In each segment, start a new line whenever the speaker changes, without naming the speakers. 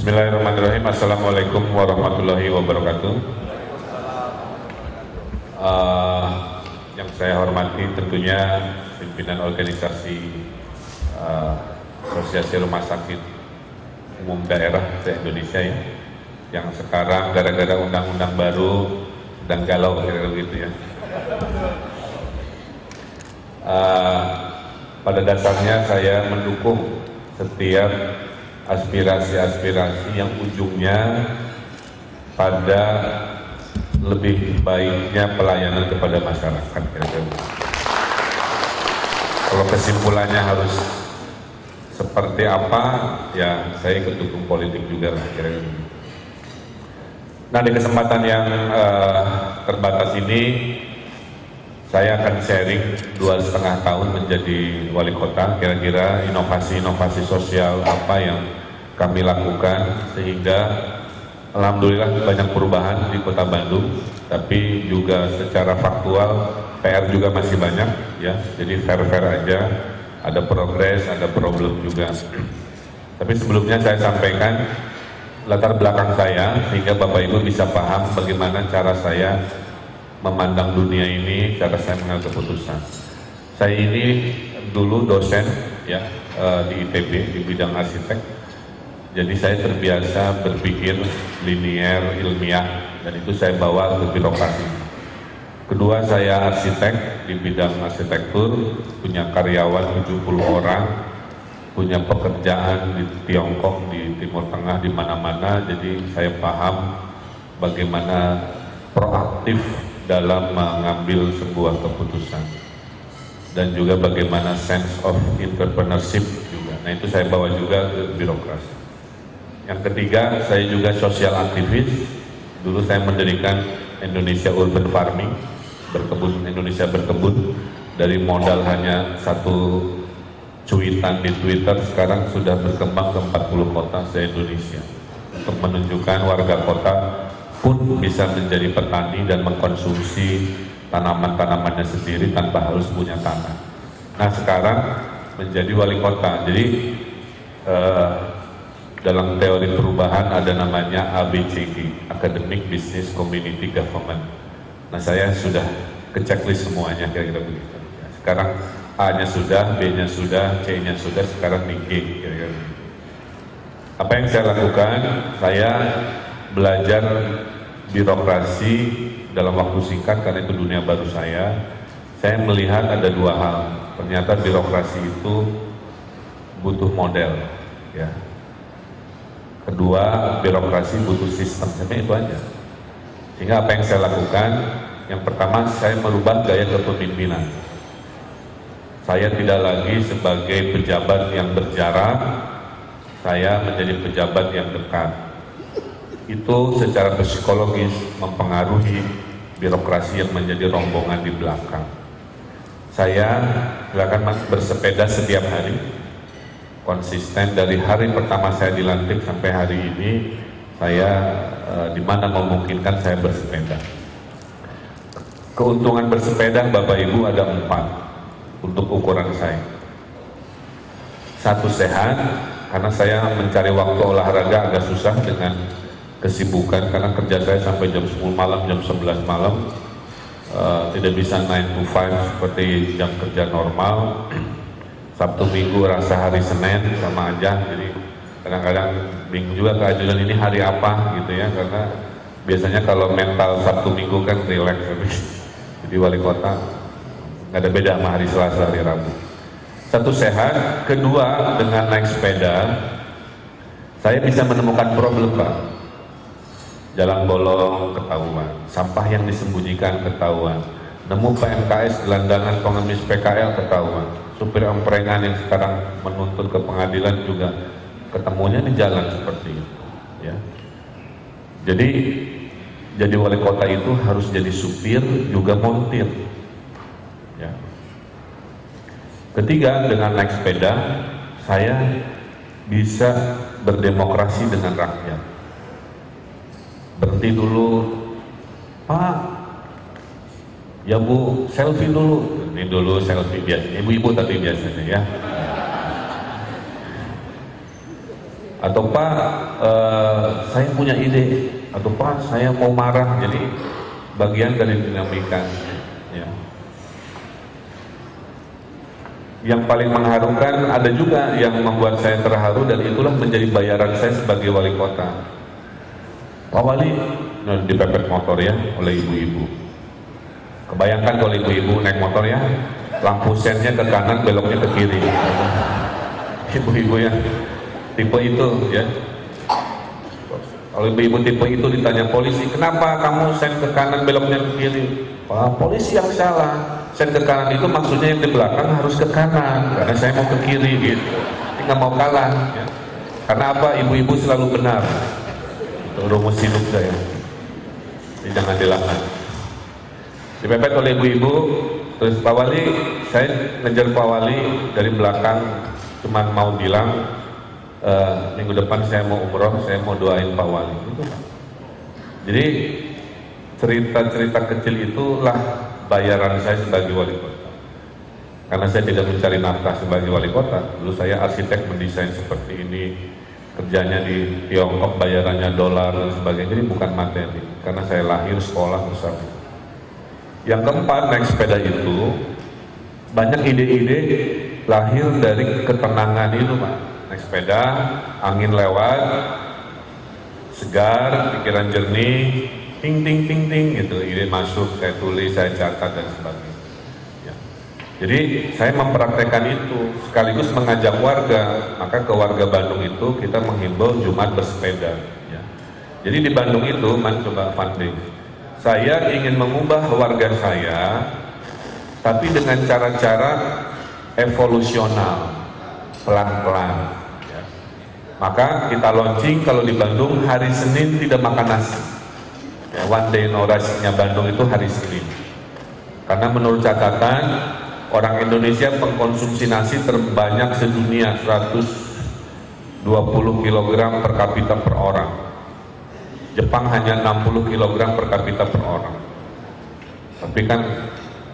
Bismillahirrahmanirrahim. Assalamualaikum warahmatullahi wabarakatuh. Yang saya hormati tentunya pimpinan organisasi Asosiasi Rumah Sakit Umum Daerah se-Indonesia ya, yang sekarang gara-gara undang-undang baru dan galau kira-kira gitu ya. Pada dasarnya saya mendukung setiap aspirasi-aspirasi yang ujungnya pada lebih baiknya pelayanan kepada masyarakat. Kalau kesimpulannya harus seperti apa, ya saya ikut dukung politik juga lah kira-kira. Nah, di kesempatan yang terbatas ini saya akan sharing 2,5 tahun menjadi wali kota, kira-kira inovasi-inovasi sosial apa yang kami lakukan sehingga alhamdulillah banyak perubahan di Kota Bandung, tapi juga secara faktual PR juga masih banyak ya, jadi fair-fair aja, ada progres, ada problem juga. Tapi sebelumnya saya sampaikan latar belakang saya sehingga Bapak Ibu bisa paham bagaimana cara saya memandang dunia ini, cara saya mengambil keputusan. Saya ini dulu dosen ya di ITB di bidang arsitek. Jadi saya terbiasa berpikir linier, ilmiah, dan itu saya bawa ke birokrasi. Kedua, saya arsitek di bidang arsitektur, punya karyawan 70 orang, punya pekerjaan di Tiongkok, di Timur Tengah, di mana-mana. Jadi saya paham bagaimana proaktif dalam mengambil sebuah keputusan dan juga bagaimana sense of entrepreneurship juga. Nah, itu saya bawa juga ke birokrasi. Yang ketiga, saya juga sosial aktivis. Dulu saya mendirikan Indonesia Urban Farming, berkebun Indonesia berkebun, dari modal hanya satu cuitan di Twitter sekarang sudah berkembang ke 40 kota se-Indonesia untuk menunjukkan warga kota pun bisa menjadi petani dan mengkonsumsi tanaman-tanamannya sendiri tanpa harus punya tanah. Nah, sekarang menjadi wali kota. Jadi dalam teori perubahan ada namanya ABCG, Academic Business Community Government. Nah, saya sudah ke checklist semuanya kira-kira begitu. Sekarang A-nya sudah, B-nya sudah, C-nya sudah, sekarang di G kira-kira. Apa yang saya lakukan? Saya belajar birokrasi dalam waktu singkat karena itu dunia baru saya. Saya melihat ada dua hal. Ternyata birokrasi itu butuh model, ya. Kedua, birokrasi butuh sistem. Sebenarnya itu aja. Sehingga apa yang saya lakukan? Yang pertama, saya merubah gaya kepemimpinan. Saya tidak lagi sebagai pejabat yang berjarak, saya menjadi pejabat yang dekat. Itu secara psikologis mempengaruhi birokrasi yang menjadi rombongan di belakang. Saya silakan Mas bersepeda setiap hari, konsisten dari hari pertama saya dilantik sampai hari ini. Saya di mana memungkinkan saya bersepeda. Keuntungan bersepeda Bapak Ibu ada 4 untuk ukuran saya. 1, sehat, karena saya mencari waktu olahraga agak susah dengan kesibukan karena kerja saya sampai jam 10 malam, jam 11 malam, tidak bisa 9 to 5 seperti jam kerja normal. Sabtu Minggu rasa hari Senin sama aja, jadi kadang-kadang bingung juga keajuan ini hari apa gitu ya, karena biasanya kalau mental Sabtu Minggu kan relax, jadi wali kota nggak ada beda sama hari Selasa, hari Rabu. 1, sehat. Kedua, dengan naik sepeda saya bisa menemukan problem, Pak. Jalan bolong ketahuan, sampah yang disembunyikan ketahuan, nemu PMKS gelandangan pengemis PKL ketahuan, supir emprengan yang sekarang menuntut ke pengadilan juga ketemunya di jalan seperti itu ya. Jadi wali kota itu harus jadi supir juga montir ya. Ketiga, dengan naik sepeda saya bisa berdemokrasi dengan rakyat. Berhenti dulu, Pak, ya Bu, selfie dulu. Ini dulu selfie biasanya, ibu-ibu tapi biasanya ya. atau Pak saya punya ide, atau Pak saya mau marah. Jadi bagian dari dinamika ya. Yang paling mengharukan ada juga yang membuat saya terharu, dan itulah menjadi bayaran saya sebagai wali kota. Pak Wali dipepet motor ya oleh ibu-ibu. Kebayangkan kalau ibu-ibu naik motor ya, lampu sennya ke kanan, beloknya ke kiri. Ibu-ibu ya tipe itu ya. Kalau ibu-ibu tipe itu ditanya polisi, kenapa kamu sen ke kanan, beloknya ke kiri? Wah, polisi yang salah. Sen ke kanan itu maksudnya yang di belakang harus ke kanan, karena saya mau ke kiri gitu. Nggak mau kalah ya. Karena apa? Ibu-ibu selalu benar. Itu rumus hidup saya. Jadi jangan dilakukan. Dipepet oleh ibu-ibu, terus Pak Wali, saya ngejar Pak Wali dari belakang, cuman mau bilang minggu depan saya mau umroh, saya mau doain Pak Wali. Gitu. Jadi cerita-cerita kecil itulah bayaran saya sebagai wali kota. Karena saya tidak mencari nafkah sebagai wali kota. Dulu saya arsitek mendesain seperti ini, kerjanya di Tiongkok, bayarannya dolar dan sebagainya. Jadi bukan materi, karena saya lahir sekolah besar. Yang keempat, naik sepeda itu banyak ide-ide lahir dari ketenangan itu, Pak. Naik sepeda, angin lewat, segar, pikiran jernih, ting ting ting ting gitu, ide masuk, saya tulis, saya catat dan sebagainya. Ya. Jadi saya mempraktekkan itu sekaligus mengajak warga. Maka ke warga Bandung itu kita menghimbau Jumat bersepeda. Ya. Jadi di Bandung itu, coba funding. Saya ingin mengubah warga saya, tapi dengan cara-cara evolusional, pelan-pelan. Ya. Maka kita launching kalau di Bandung hari Senin tidak makan nasi. Ya, one day no rice-nya Bandung itu hari Senin. Karena menurut catatan orang Indonesia pengkonsumsi nasi terbanyak sedunia, 120 kg per kapita per orang. Jepang hanya 60 kg per kapita per orang. Tapi kan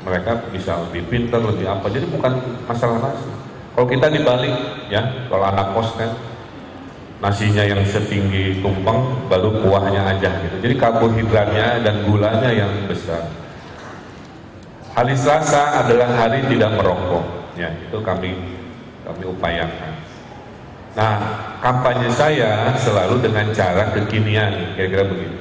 mereka bisa lebih pintar, lebih apa. Jadi bukan masalah nasi. Kalau kita dibalik ya, kalau anak kos kan nasinya yang setinggi tumpeng, baru kuahnya aja gitu. Jadi karbohidratnya dan gulanya yang besar. Hari Selasa adalah hari tidak merokok. Ya, itu kami upayakan. Nah, kampanye saya selalu dengan cara kekinian, kira-kira begitu.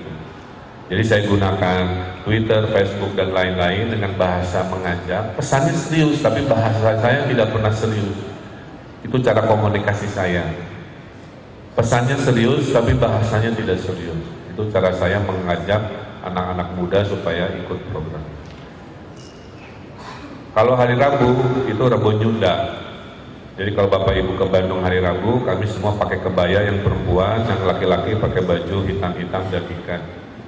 Jadi saya gunakan Twitter, Facebook dan lain-lain dengan bahasa mengajak. Pesannya serius, tapi bahasa saya tidak pernah serius. Itu cara komunikasi saya. Pesannya serius, tapi bahasanya tidak serius. Itu cara saya mengajak anak-anak muda supaya ikut program. Kalau hari Rabu, itu Rabu Nyunda. Jadi kalau Bapak Ibu ke Bandung hari Rabu, kami semua pakai kebaya, yang perempuan, yang laki-laki pakai baju hitam-hitam jakikan.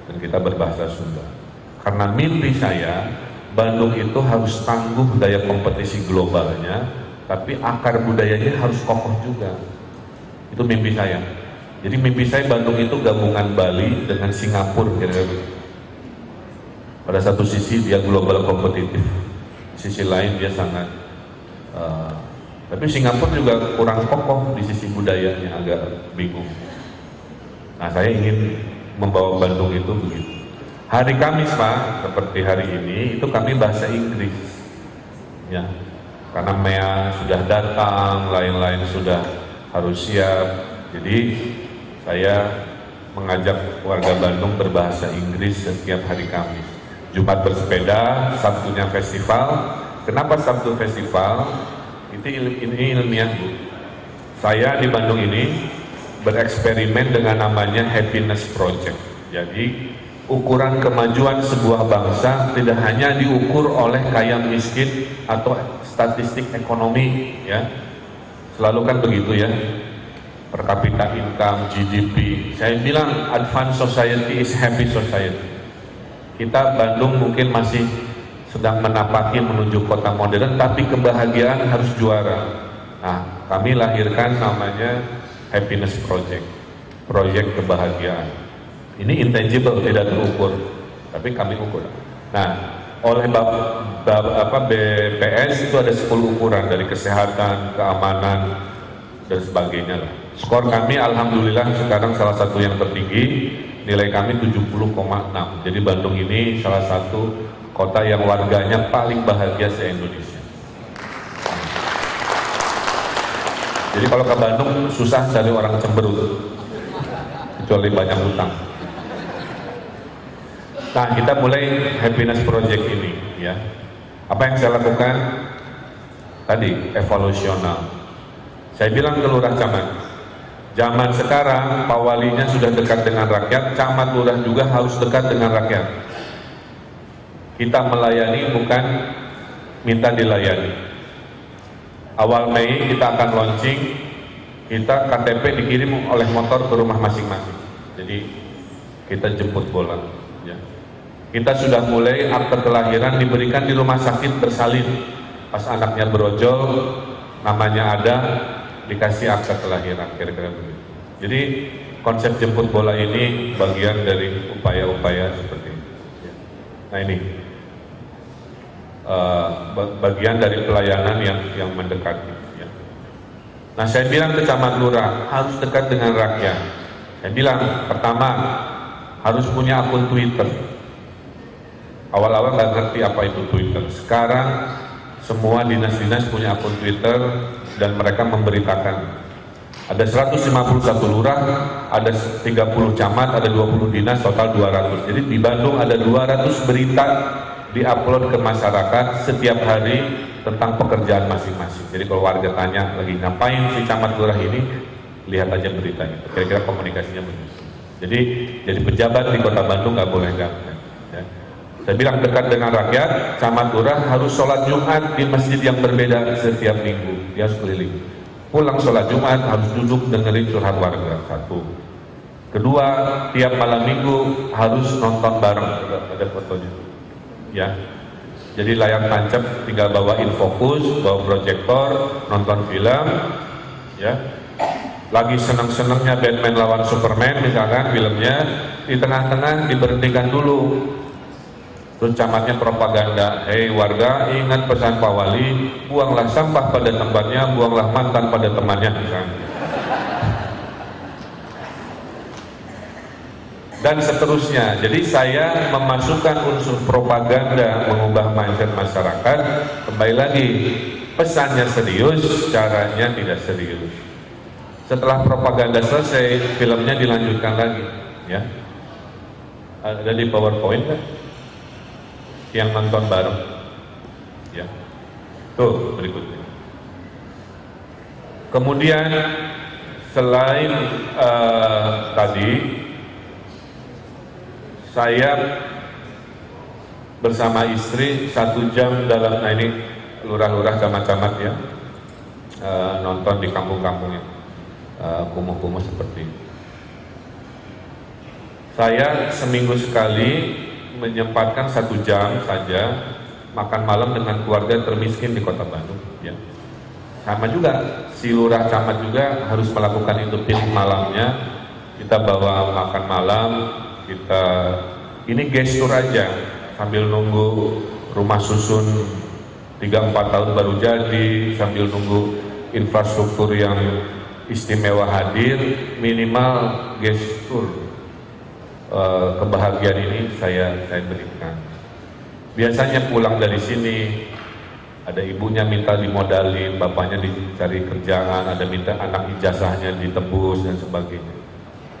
Dan kita berbahasa Sunda. Karena mimpi saya, Bandung itu harus tangguh daya kompetisi globalnya, tapi akar budayanya harus kokoh juga. Itu mimpi saya. Jadi mimpi saya Bandung itu gabungan Bali dengan Singapura kira-kira. Pada satu sisi dia global kompetitif, di sisi lain dia sangat tapi Singapura juga kurang kokoh di sisi budayanya, agak bingung. Nah, saya ingin membawa Bandung itu begitu. Hari Kamis, Pak, seperti hari ini, itu kami bahasa Inggris. Ya, karena MEA sudah datang, lain-lain sudah harus siap. Jadi saya mengajak warga Bandung berbahasa Inggris setiap hari Kamis. Jumat bersepeda, Sabtunya festival. Kenapa Sabtu festival? Ini ilmiah, Bu. Saya di Bandung ini bereksperimen dengan namanya Happiness Project. Jadi ukuran kemajuan sebuah bangsa tidak hanya diukur oleh kaya miskin atau statistik ekonomi, ya. Selalu kan begitu ya. Per kapita income, GDP. Saya bilang advanced society is happy society. Kita Bandung mungkin masih sedang menapaki menuju kota modern, tapi kebahagiaan harus juara. Nah, kami lahirkan namanya Happiness Project, proyek kebahagiaan. Ini intangible, tidak terukur, tapi kami ukur. Nah, oleh BPS itu ada 10 ukuran, dari kesehatan, keamanan, dan sebagainya lah. Skor kami alhamdulillah sekarang salah satu yang tertinggi, nilai kami 70,6. Jadi Bandung ini salah satu kota yang warganya paling bahagia se-Indonesia. Jadi kalau ke Bandung susah cari orang cemberut, kecuali banyak hutang. Nah, kita mulai happiness project ini ya. Apa yang saya lakukan tadi evolusional. Saya bilang ke lurah camat, zaman sekarang Pak Walinya sudah dekat dengan rakyat, camat lurah juga harus dekat dengan rakyat. Kita melayani bukan minta dilayani. Awal Mei kita akan launching, kita KTP dikirim oleh motor ke rumah masing-masing. Jadi kita jemput bola. Ya. Kita sudah mulai akte kelahiran diberikan di rumah sakit bersalin. Pas anaknya berojol, namanya ada, dikasih akte kelahiran, kira-kira begitu. Jadi konsep jemput bola ini bagian dari upaya-upaya seperti ini. Nah ini bagian dari pelayanan yang mendekati. Ya. Nah saya bilang ke camat lurah harus dekat dengan rakyat. Saya bilang pertama harus punya akun Twitter. Awal-awal nggak ngerti apa itu Twitter. Sekarang semua dinas-dinas punya akun Twitter dan mereka memberitakan. Ada 151 lurah, ada 30 camat, ada 20 dinas, total 200. Jadi di Bandung ada 200 berita diupload ke masyarakat setiap hari tentang pekerjaan masing-masing. Jadi kalau warga tanya lagi ngapain si camat lurah ini, lihat aja beritanya. Kira-kira komunikasinya begitu. Jadi pejabat di Kota Bandung nggak boleh ganggu. Ya. Saya bilang dekat dengan rakyat, camat lurah harus sholat Jumat di masjid yang berbeda setiap minggu. Dia harus keliling. Pulang sholat Jumat harus duduk dengerin curhat warga. Satu. Kedua, tiap malam minggu harus nonton bareng. Ada fotonya. Ya, jadi layar tancap tinggal bawa infocus, bawa proyektor, nonton film, ya. Lagi seneng-senengnya Batman lawan Superman misalkan filmnya, di tengah-tengah diberhentikan dulu. Terus camatnya propaganda, hei warga ingat pesan Pak Wali, buanglah sampah pada tempatnya, buanglah mantan pada temannya misalnya. Dan seterusnya. Jadi saya memasukkan unsur propaganda, mengubah mindset masyarakat. Kembali lagi, pesannya serius, caranya tidak serius. Setelah propaganda selesai, filmnya dilanjutkan lagi. Ya, ada di PowerPoint kan? Yang nonton bareng. Ya, tuh berikutnya. Kemudian selain tadi. Saya bersama istri 1 jam dalam, nah ini lurah-lurah camat-camat ya, nonton di kampung-kampung kumuh-kumuh seperti ini. Saya seminggu sekali menyempatkan 1 jam saja makan malam dengan keluarga termiskin di Kota Bandung. Ya. Sama juga, si lurah camat juga harus melakukan itu tim malamnya. Kita bawa makan malam. Kita ini gestur aja sambil nunggu rumah susun 3-4 tahun baru jadi, sambil nunggu infrastruktur yang istimewa hadir, minimal gestur kebahagiaan ini saya berikan. Biasanya pulang dari sini ada ibunya minta dimodalin, bapaknya dicari kerjaan, ada minta anak ijazahnya ditebus dan sebagainya.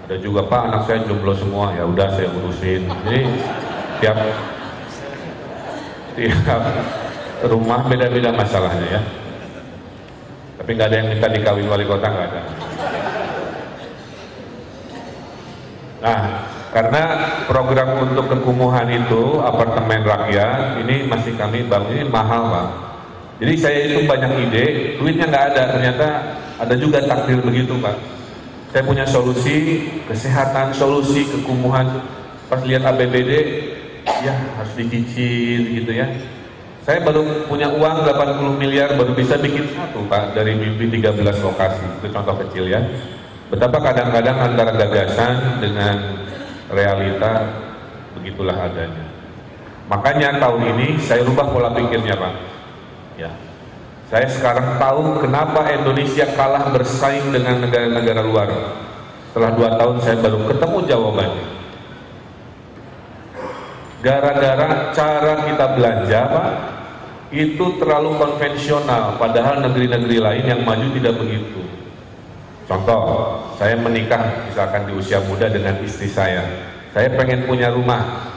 Ada juga Pak anak saya jomblo semua, ya udah saya urusin. Jadi tiap rumah beda-beda masalahnya ya. Tapi nggak ada yang minta dikawin wali kota, nggak ada. Nah, karena program untuk kekumuhan itu apartemen rakyat ini masih kami bangun, ini mahal Pak. Jadi saya itu banyak ide, duitnya nggak ada, ternyata ada juga takdir begitu Pak. Saya punya solusi kesehatan, solusi kekumuhan. Pas lihat APBD, ya harus dicicil gitu ya. Saya baru punya uang 80 miliar, baru bisa bikin satu Pak, dari mimpi 13 lokasi. Itu contoh kecil ya. Betapa kadang-kadang antara gagasan dengan realita begitulah adanya. Makanya tahun ini saya rubah pola pikirnya Pak. Ya. Saya sekarang tahu kenapa Indonesia kalah bersaing dengan negara-negara luar. Setelah 2 tahun saya baru ketemu jawabannya. Gara-gara cara kita belanja, Pak, itu terlalu konvensional, padahal negeri-negeri lain yang maju tidak begitu. Contoh, saya menikah misalkan di usia muda dengan istri saya pengen punya rumah.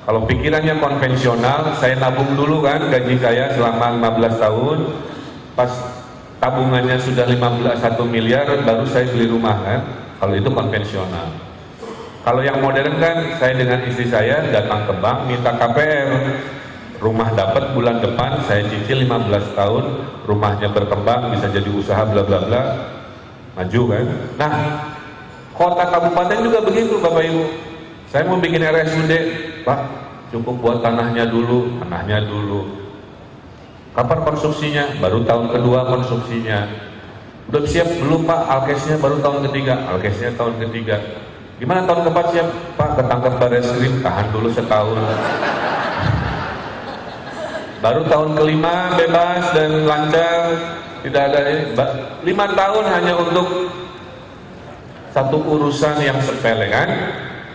Kalau pikirannya konvensional, saya nabung dulu kan gaji saya selama 15 tahun, pas tabungannya sudah 1 miliar, baru saya beli rumah kan. Kalau itu konvensional. Kalau yang modern kan, saya dengan istri saya datang ke bank minta KPR, rumah dapat bulan depan, saya cicil 15 tahun, rumahnya berkembang, bisa jadi usaha bla bla bla, maju kan. Nah, kota kabupaten juga begitu Bapak Ibu. Saya mau bikin RSUD, Pak, cukup buat tanahnya dulu. Kapan konstruksinya? Baru tahun kedua konstruksinya. Udah siap belum Pak? Alkesnya baru tahun ketiga. Alkesnya tahun ketiga. Gimana tahun keempat siap? Pak, ketangkep Barreskrim, tahan dulu setahun. Baru tahun kelima bebas dan lancar, tidak ada 5 tahun hanya untuk satu urusan yang sepele kan?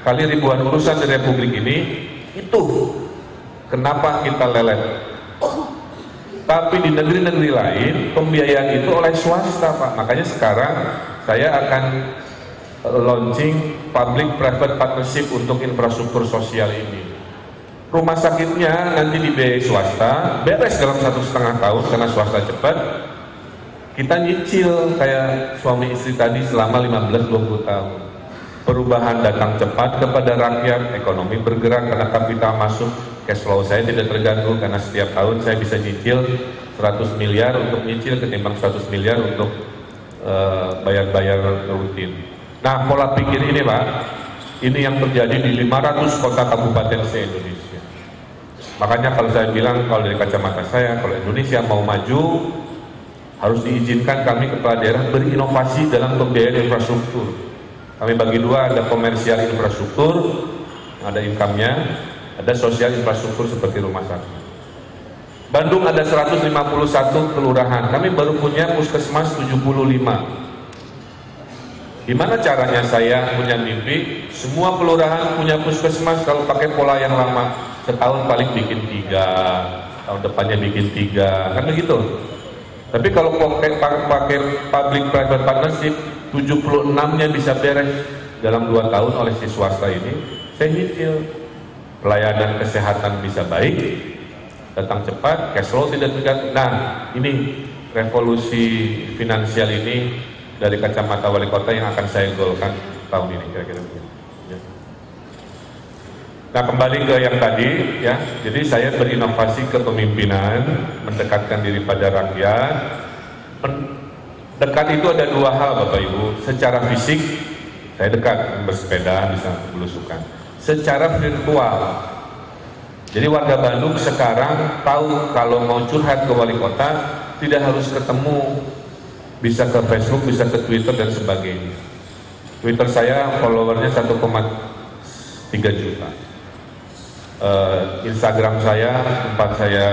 Kali ribuan urusan di Republik ini, itu kenapa kita lelet. Tapi di negeri-negeri lain pembiayaan itu oleh swasta Pak. Makanya sekarang saya akan launching public private partnership untuk infrastruktur sosial ini. Rumah sakitnya nanti dibiayai swasta, beres dalam 1,5 tahun karena swasta cepat. Kita nyicil kayak suami istri tadi selama 15-20 tahun. Perubahan datang cepat kepada rakyat, ekonomi bergerak karena kapital masuk, cash flow saya tidak terganggu karena setiap tahun saya bisa nyicil 100 miliar untuk nyicil ketimbang 100 miliar untuk bayar-bayar rutin. Nah, pola pikir ini Pak, ini yang terjadi di 500 kota kabupaten se-Indonesia. Makanya kalau saya bilang, kalau dari kacamata saya, kalau Indonesia mau maju, harus diizinkan kami kepala daerah berinovasi dalam pembiayaan infrastruktur. Kami bagi dua, ada komersial infrastruktur, ada income-nya, ada sosial infrastruktur seperti rumah sakit. Bandung ada 151 kelurahan, kami baru punya puskesmas 75. Gimana caranya saya punya mimpi, semua kelurahan punya puskesmas kalau pakai pola yang lama, setahun paling bikin 3, tahun depannya bikin 3, kan begitu. Tapi kalau pakai public private partnership, 76-nya bisa beres dalam 2 tahun oleh si swasta ini, saya nyicil. Pelayanan kesehatan bisa baik, datang cepat, cash flow tidak terganggu. Nah, ini revolusi finansial ini dari kacamata wali kota yang akan saya golkan tahun ini kira-kira. Ya. Nah, kembali ke yang tadi ya. Jadi saya berinovasi kepemimpinan, mendekatkan diri pada rakyat. Dekat itu ada 2 hal Bapak Ibu. Secara fisik saya dekat, bersepeda bisa belusukan. Secara virtual. Jadi warga Bandung sekarang tahu kalau mau curhat ke wali kota tidak harus ketemu. Bisa ke Facebook, bisa ke Twitter dan sebagainya. Twitter saya followernya 1,3 juta. Instagram saya tempat saya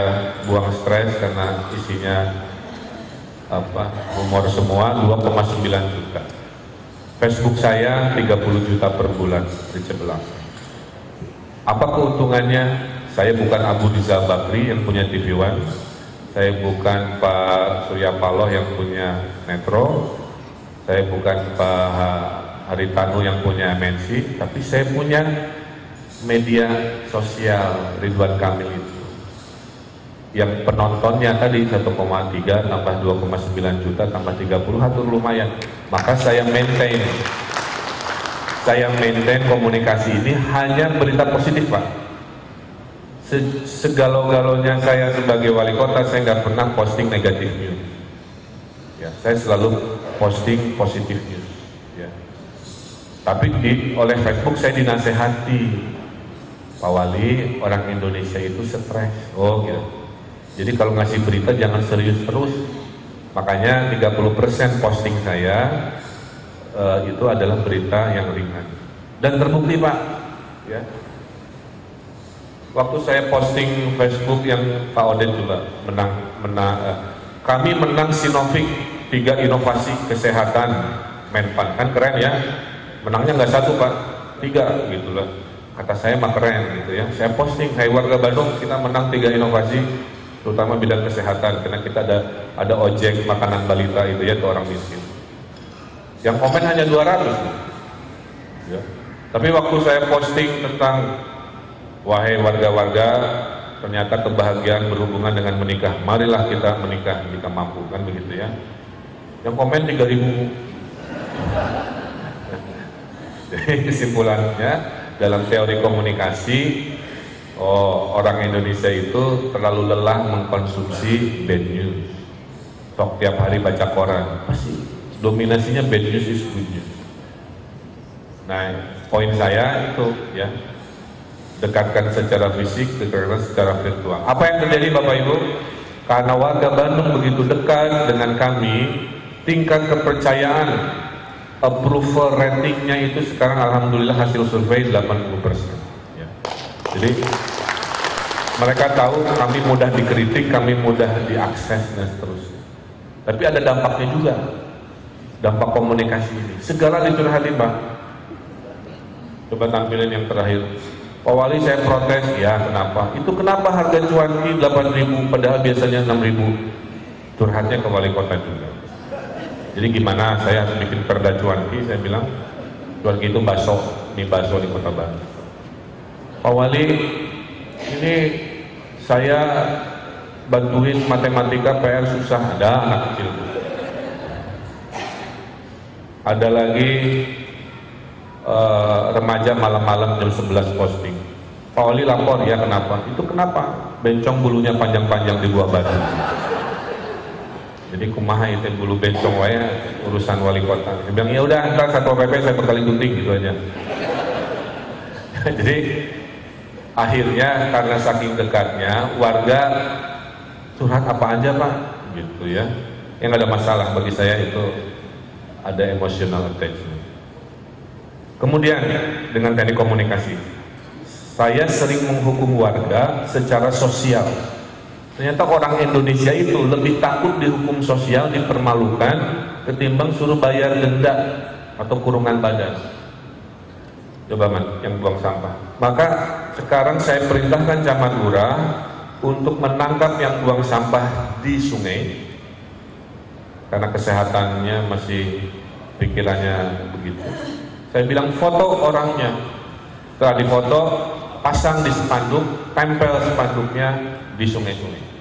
buang stres karena isinya humor semua, 2,9 juta. Facebook saya 30 juta per bulan di Cebelang. Apa keuntungannya? Saya bukan Abu Rizal Bakri yang punya TV One. Saya bukan Pak Surya Paloh yang punya Metro, saya bukan Pak Haritanu yang punya MNC, tapi saya punya media sosial Ridwan Kamil itu. Yang penontonnya tadi 1,3 tambah 2,9 juta tambah 30, hatur lumayan. Maka saya maintain komunikasi ini hanya berita positif Pak. Segalau-galaunya saya sebagai wali kota, saya nggak pernah posting negatif news. Ya, saya selalu posting positif news. Ya. Tapi oleh Facebook saya dinasehati, Pak Wali, orang Indonesia itu stres. Oh gitu. Jadi kalau ngasih berita jangan serius terus. Makanya 30% posting saya itu adalah berita yang ringan. Dan terbukti Pak. Ya. Waktu saya posting Facebook yang Pak Oden juga kami menang Sinovac 3 inovasi kesehatan Menpan, kan keren ya, menangnya nggak 1 Pak, 3 gitu lah. Kata saya mah keren gitu ya. Saya posting, hai warga Bandung, kita menang 3 inovasi, terutama bidang kesehatan, karena kita ada ojek makanan balita itu ya, ke orang miskin. Yang komen hanya 200 ya. Tapi waktu saya posting tentang wahai warga-warga, ternyata kebahagiaan berhubungan dengan menikah, marilah kita menikah jika mampu, kan begitu ya. Yang komen 3.000. Jadi kesimpulannya, dalam teori komunikasi, orang Indonesia itu terlalu lelah mengkonsumsi bad news. Sok tiap hari baca koran, pasti dominasinya bad news is good news. Nah, poin saya itu ya, dekatkan secara fisik, dekatkan secara virtual. Apa yang terjadi Bapak Ibu? Karena warga Bandung begitu dekat dengan kami, tingkat kepercayaan, approval ratingnya itu sekarang alhamdulillah hasil survei 80%. Ya. Jadi mereka tahu kami mudah dikritik, kami mudah diakses dan seterusnya. Tapi ada dampaknya juga, dampak komunikasi ini. Segala dicurhatin Pak. Coba tampilin yang terakhir. Pak Wali, saya protes. Ya, kenapa? Itu kenapa harga cuanki 8.000 padahal biasanya 6.000? Curhatnya ke wali kota juga. Jadi gimana saya harus bikin perda cuanki? Saya bilang cuanki itu bakso, mie bakso di kota Bandung. Pak Wali, ini saya bantuin matematika PR susah. Ada anak kecil. Ada lagi remaja malam-malam jam 11 posting. Pak Wali lapor, ya kenapa? Itu kenapa? Bencong bulunya panjang-panjang di buah batu. Jadi kumaha itu bulu bencong wae urusan wali kota. Saya bilang ya udah, ntar Satpol PP saya berkali gunting gitu aja. Jadi akhirnya karena saking dekatnya warga curhat apa aja Pak, gitu ya. Yang ada masalah bagi saya itu ada emotional attachment. Kemudian dengan teknik komunikasi, saya sering menghukum warga secara sosial. Ternyata orang Indonesia itu lebih takut dihukum sosial, dipermalukan, ketimbang suruh bayar denda atau kurungan badan. Coba man, yang buang sampah. Maka sekarang saya perintahkan camat lurah untuk menangkap yang buang sampah di sungai, karena kesehatannya masih pikirannya begitu. Saya bilang foto orangnya, setelah difoto pasang di spanduk, tempel spanduknya di sungai-sungai.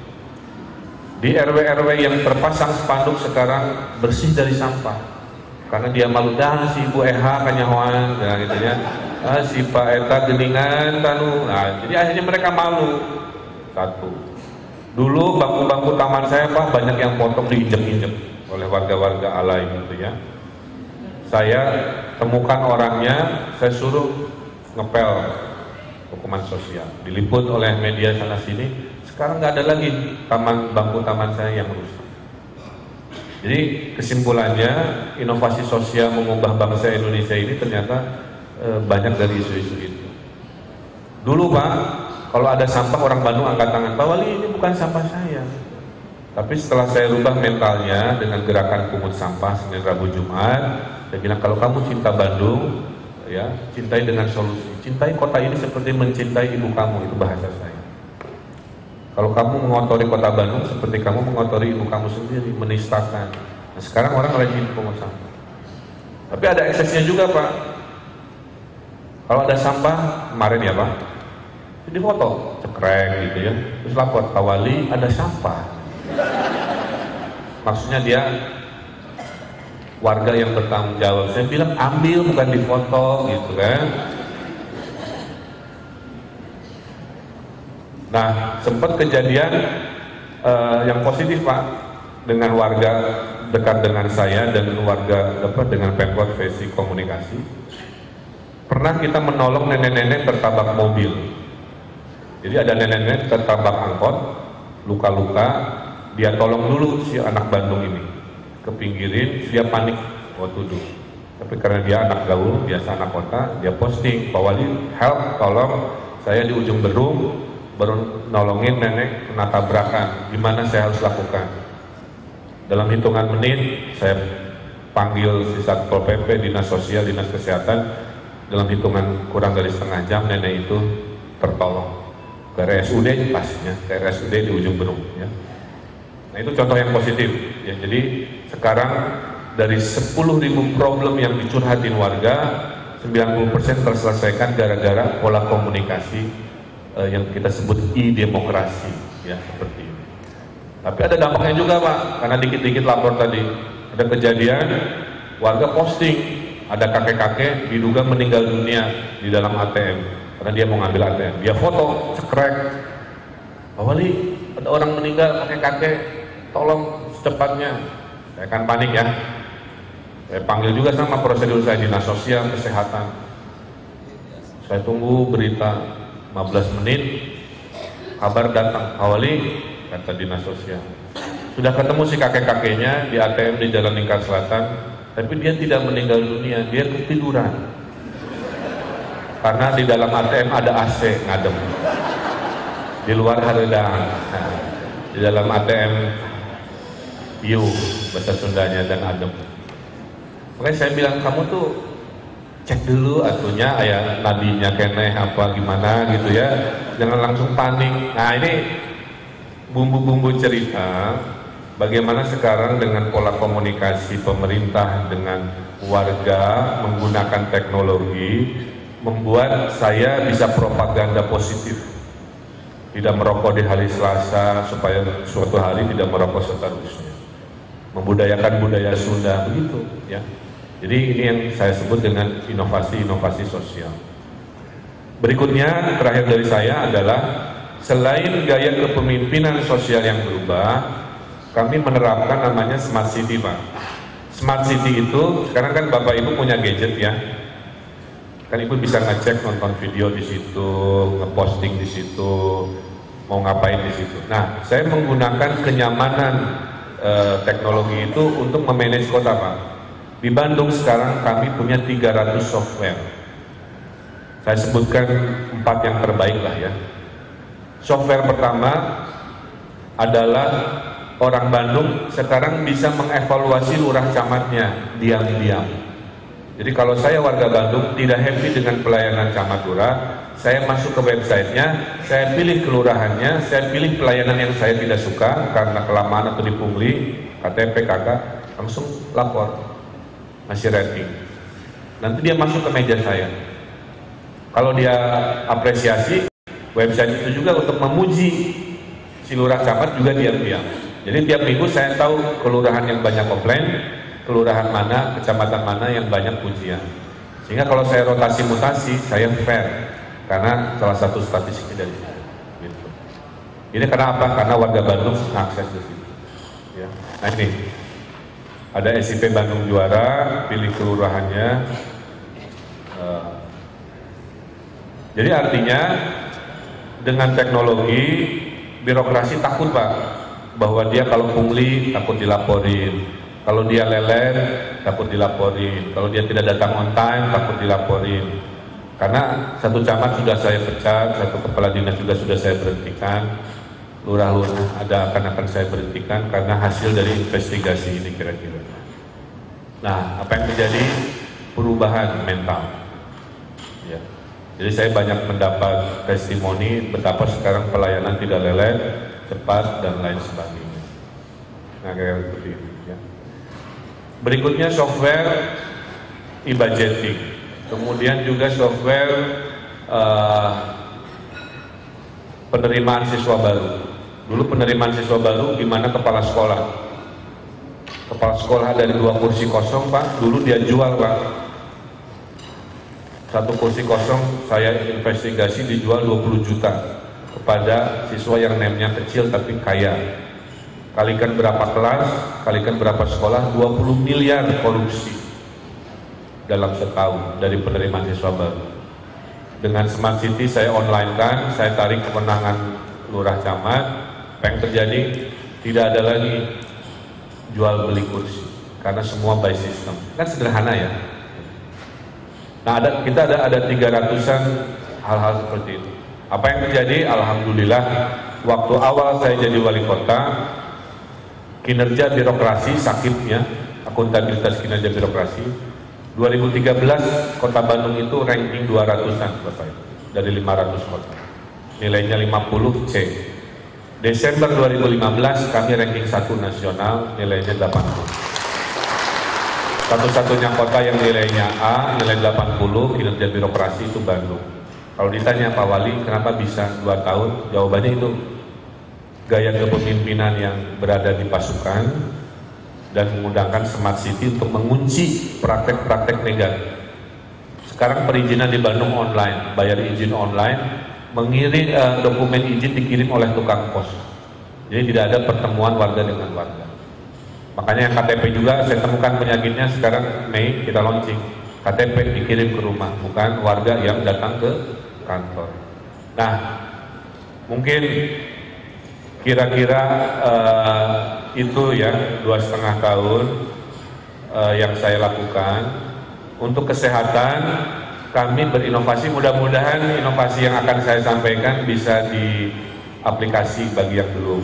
Di RW-RW yang terpasang spanduk sekarang bersih dari sampah, karena dia malu dah si Ibu Eha kanyahoan, ya gitu ya, si Pak Eta geningan tanu. Nah, jadi akhirnya mereka malu. Satu, dulu bangku-bangku taman saya Pak banyak yang potong diinjek-injek oleh warga-warga alay gitu ya. Saya temukan orangnya, saya suruh ngepel hukuman sosial, diliput oleh media sana sini. Sekarang nggak ada lagi bangku taman saya yang rusak. Jadi kesimpulannya, inovasi sosial mengubah bangsa Indonesia ini ternyata banyak dari isu-isu itu. Dulu Pak, kalau ada sampah orang Bandung angkat tangan, Pak Wali ini bukan sampah saya. Tapi setelah saya rubah mentalnya dengan gerakan pungut sampah Senin, Rabu, Jumat, saya bilang kalau kamu cinta Bandung, ya cintai dengan solusi. Cintai kota ini seperti mencintai ibu kamu, itu bahasa saya. Kalau kamu mengotori kota Bandung seperti kamu mengotori ibu kamu sendiri, menistakan. Nah, sekarang orang rajin pungut sampah. Tapi ada eksesnya juga Pak. Kalau ada sampah, kemarin ya Pak, jadi foto, cekrek gitu ya, terus lapor, Pak Wali ada sampah. Maksudnya dia warga yang bertanggung jawab. Saya bilang ambil bukan difoto gitu kan. Nah, sempat kejadian yang positif Pak, dengan warga dekat dengan saya dan warga dengan Pemkot versi komunikasi. Pernah kita menolong nenek-nenek tertabrak mobil. Jadi ada nenek-nenek tertabrak angkot, luka-luka, dia tolong dulu si anak Bandung ini, kepinggirin, dia panik, tuduh. Tapi karena dia anak gaul, biasa anak kota, dia posting, Pak Wali help, tolong, saya di ujung Berung baru nolongin nenek kena tabrakan, gimana saya harus lakukan? Dalam hitungan menit saya panggil si Satpol PP, Dinas Sosial, Dinas Kesehatan. Dalam hitungan kurang dari setengah jam nenek itu tertolong ke RSUD, pastinya ke RSUD di ujung Berung ya. Nah itu contoh yang positif ya. Jadi sekarang dari 10.000 problem yang dicurhatin warga, 90% terselesaikan gara-gara pola komunikasi yang kita sebut e-demokrasi ya, seperti ini. Tapi ada dampaknya juga Pak, karena dikit-dikit lapor tadi ada kejadian warga posting ada kakek-kakek diduga meninggal dunia di dalam ATM karena dia mau ngambil ATM, dia foto cekrek, Pak Wali ada orang meninggal kakek-kakek, tolong secepatnya. Saya kan panik ya, saya panggil juga sama prosedur saya Dinas Sosial Kesehatan, saya tunggu berita 15 menit, kabar datang, Pak Wali kata Dinas Sosial sudah ketemu si kakek-kakeknya di ATM di Jalan Lingkar Selatan, tapi dia tidak meninggal dunia, dia ketiduran karena di dalam ATM ada AC ngadem, di luar haredang, nah, di dalam ATM piu bahasa Sundanya dan adem. Makanya saya bilang kamu tuh cek dulu atunya ayah nadinya keneh apa gimana gitu ya, jangan langsung panik. Nah ini bumbu-bumbu cerita bagaimana sekarang dengan pola komunikasi pemerintah dengan warga menggunakan teknologi membuat saya bisa propaganda positif, tidak merokok di hari Selasa supaya suatu hari tidak merokok seterusnya, membudayakan budaya Sunda begitu ya. Jadi ini yang saya sebut dengan inovasi-inovasi sosial. Berikutnya terakhir dari saya adalah selain gaya kepemimpinan sosial yang berubah, kami menerapkan namanya Smart City Pak. Smart City itu sekarang kan Bapak Ibu punya gadget ya, kan Ibu bisa ngecek nonton video di situ, ngeposting di situ, mau ngapain di situ. Nah, saya menggunakan kenyamanan teknologi itu untuk memanage kota Pak. Di Bandung sekarang kami punya 300 software. Saya sebutkan 4 yang terbaik lah ya. Software pertama adalah orang Bandung sekarang bisa mengevaluasi lurah camatnya diam-diam. Jadi kalau saya warga Bandung tidak happy dengan pelayanan camat lurah, saya masuk ke websitenya, saya pilih kelurahannya, saya pilih pelayanan yang saya tidak suka karena kelamaan atau dipungli, KTP kagak, langsung lapor, masih rating. Nanti dia masuk ke meja saya. Kalau dia apresiasi, website itu juga untuk memuji si lurah camat juga diam-diam. Jadi tiap minggu saya tahu kelurahan yang banyak komplain, kelurahan mana, kecamatan mana yang banyak pujian. Sehingga kalau saya rotasi mutasi, saya fair. Karena salah satu statistiknya dari situ. Gitu. Ini karena apa? Karena warga Bandung mengakses ke situ. Ya. Nah ini, ada SIP Bandung Juara, pilih kelurahannya. Jadi artinya dengan teknologi birokrasi takut Pak, bahwa dia kalau pungli takut dilaporin, kalau dia lelet takut dilaporin, kalau dia tidak datang on time takut dilaporin. Karena satu camat sudah saya pecat, satu kepala dinas juga sudah saya berhentikan, lurah-lurah akan saya berhentikan karena hasil dari investigasi ini kira-kira. Nah, apa yang terjadi? Perubahan mental. Ya. Jadi saya banyak mendapat testimoni betapa sekarang pelayanan tidak lelet, cepat dan lain sebagainya. Nah, kayak seperti ini. Ya. Berikutnya software e-budgeting, kemudian juga software penerimaan siswa baru. Dulu penerimaan siswa baru gimana kepala sekolah dari 2 kursi kosong Pak, dulu dia jual Pak. 1 kursi kosong saya investigasi dijual 20 juta kepada siswa yang name-nya kecil tapi kaya. Kalikan berapa kelas, kalikan berapa sekolah, 20 miliar korupsi dalam setahun dari penerimaan siswa baru. Dengan Smart City saya online kan, saya tarik kewenangan lurah camat. Apa yang terjadi? Tidak ada lagi jual beli kursi karena semua by system. Kan sederhana ya. Nah, kita ada 300-an hal-hal seperti itu. Apa yang terjadi? Alhamdulillah, waktu awal saya jadi wali kota, kinerja birokrasi, sakitnya, akuntabilitas kinerja birokrasi. 2013 Kota Bandung itu ranking 200-an Bapak Ibu, dari 500 kota. Nilainya 50 C. Desember 2015 kami ranking 1 nasional, nilainya 80. Satu-satunya kota yang nilainya A, nilai 80, kinerja birokrasi itu Bandung. Kalau ditanya Pak Wali, kenapa bisa 2 tahun? Jawabannya itu gaya kepemimpinan yang berada di pasukan dan mengundangkan Smart City untuk mengunci praktek-praktek negatif. Sekarang perizinan di Bandung online, bayar izin online, mengirim dokumen izin dikirim oleh tukang pos. Jadi tidak ada pertemuan warga dengan warga. Makanya yang KTP juga saya temukan penyakitnya sekarang Mei kita launching. KTP dikirim ke rumah, bukan warga yang datang ke kantor. Nah, mungkin kira-kira itu ya 2,5 tahun yang saya lakukan. Untuk kesehatan kami berinovasi, mudah-mudahan inovasi yang akan saya sampaikan bisa diaplikasi bagi yang belum.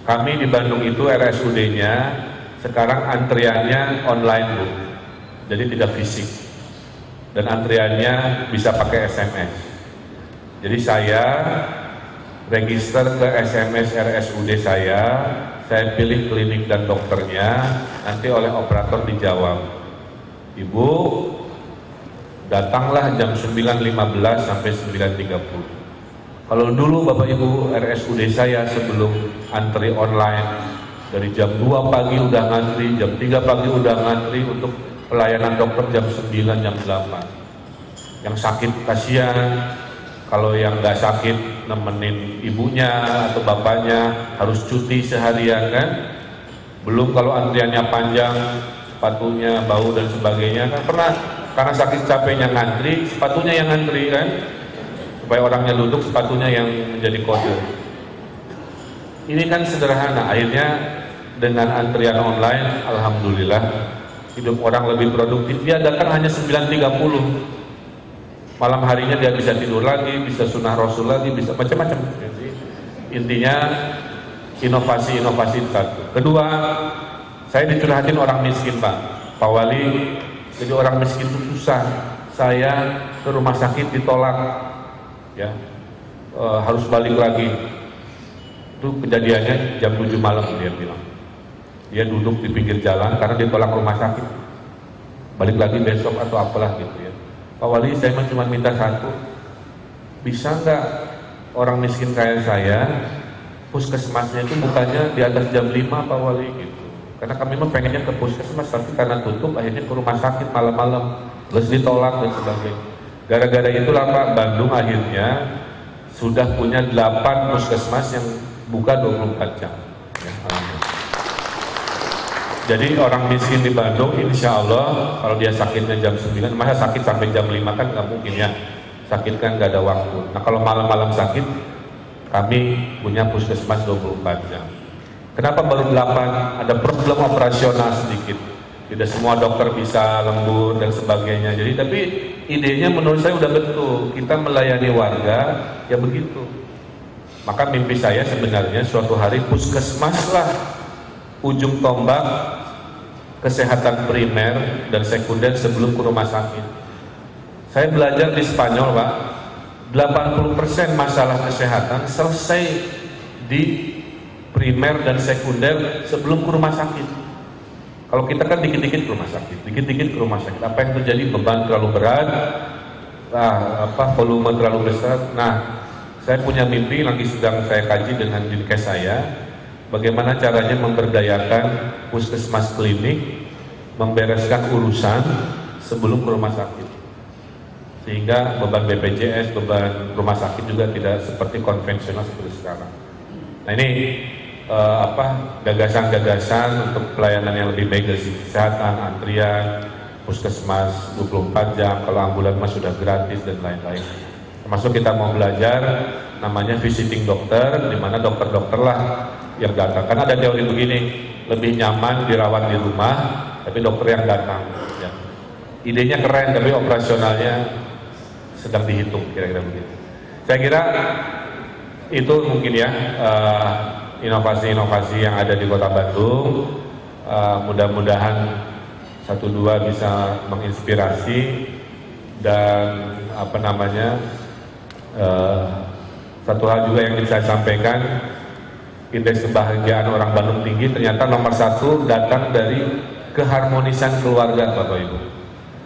Kami di Bandung itu RSUD-nya sekarang antriannya online Bu, jadi tidak fisik, dan antriannya bisa pakai SMS. Jadi saya register ke SMS RSUD saya pilih klinik dan dokternya, nanti oleh operator dijawab, Ibu datanglah jam 9.15 sampai 9.30. Kalau dulu Bapak Ibu RSUD saya sebelum antri online dari jam 2 pagi udah ngantri, jam 3 pagi udah ngantri untuk pelayanan dokter jam 9, jam 8. Yang sakit kasihan, kalau yang nggak sakit nemenin ibunya atau bapaknya harus cuti seharian kan. Belum kalau antriannya panjang, sepatunya bau dan sebagainya kan pernah, karena sakit capeknya ngantri, sepatunya yang ngantri kan, supaya orangnya duduk, sepatunya yang menjadi kode. Ini kan sederhana, akhirnya dengan antrian online, alhamdulillah hidup orang lebih produktif. Dia datang hanya 9.30, malam harinya dia bisa tidur lagi, bisa sunnah rasul lagi, bisa macam-macam. Intinya inovasi satu. Kedua, saya dicurhatin orang miskin Pak Wali, jadi orang miskin itu susah. Saya ke rumah sakit ditolak, ya harus balik lagi. Itu kejadiannya jam 7 malam dia bilang. Dia duduk di pinggir jalan karena ditolak rumah sakit. Balik lagi besok atau apalah gitu ya. Pak Wali, saya cuma minta satu. Bisa nggak orang miskin kayak saya, puskesmasnya itu bukannya di atas jam 5 Pak Wali gitu. Karena kami memang pengennya ke puskesmas, tapi karena tutup akhirnya ke rumah sakit malam-malam. Terus ditolak dan sebagainya. Gara-gara itulah Pak, Bandung akhirnya sudah punya 8 puskesmas yang buka 24 jam. Ya, jadi orang miskin di Bandung, insya Allah kalau dia sakitnya jam 9, masa sakit sampai jam 5 kan nggak mungkin ya. Sakit kan nggak ada waktu. Nah kalau malam-malam sakit, kami punya puskesmas 24 jam. Kenapa baru 8? Ada problem operasional sedikit. Tidak semua dokter bisa lembur dan sebagainya. Jadi tapi idenya menurut saya udah betul. Kita melayani warga ya begitu. Maka mimpi saya sebenarnya suatu hari puskesmas lah ujung tombak kesehatan primer dan sekunder sebelum ke rumah sakit. Saya belajar di Spanyol Pak, 80% masalah kesehatan selesai di primer dan sekunder sebelum ke rumah sakit. Kalau kita kan dikit-dikit ke rumah sakit, dikit-dikit ke rumah sakit. Apa yang terjadi? Beban terlalu berat, volume terlalu besar. Nah, saya punya mimpi, lagi sedang saya kaji dengan Dinkes saya, bagaimana caranya memberdayakan puskesmas klinik membereskan urusan sebelum ke rumah sakit, sehingga beban BPJS, beban rumah sakit juga tidak seperti konvensional seperti sekarang. Nah ini gagasan-gagasan untuk pelayanan yang lebih baik dari kesehatan, antrian, puskesmas 24 jam, kalau ambulan mas sudah gratis dan lain-lain. Termasuk kita mau belajar namanya visiting dokter, di mana dokter-dokter lah yang datang. Karena ada teori begini, lebih nyaman dirawat di rumah, tapi dokter yang datang. Ya. Idenya keren, tapi operasionalnya sedang dihitung, kira-kira begitu. Saya kira itu mungkin ya inovasi-inovasi yang ada di Kota Bandung. Mudah-mudahan satu dua bisa menginspirasi dan satu hal juga yang bisa saya sampaikan, indeks kebahagiaan orang Bandung tinggi, ternyata nomor satu datang dari keharmonisan keluarga, Bapak Ibu.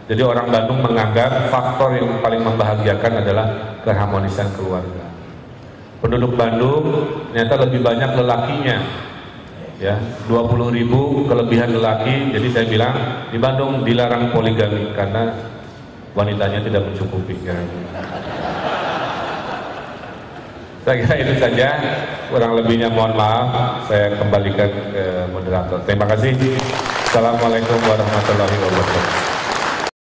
Jadi orang Bandung menganggap faktor yang paling membahagiakan adalah keharmonisan keluarga. Penduduk Bandung ternyata lebih banyak lelakinya, ya, 20.000 kelebihan lelaki. Jadi saya bilang di Bandung dilarang poligami karena wanitanya tidak mencukupi. Saya kira itu saja, kurang lebihnya mohon maaf, saya kembalikan ke moderator. Terima kasih. Assalamualaikum warahmatullahi wabarakatuh.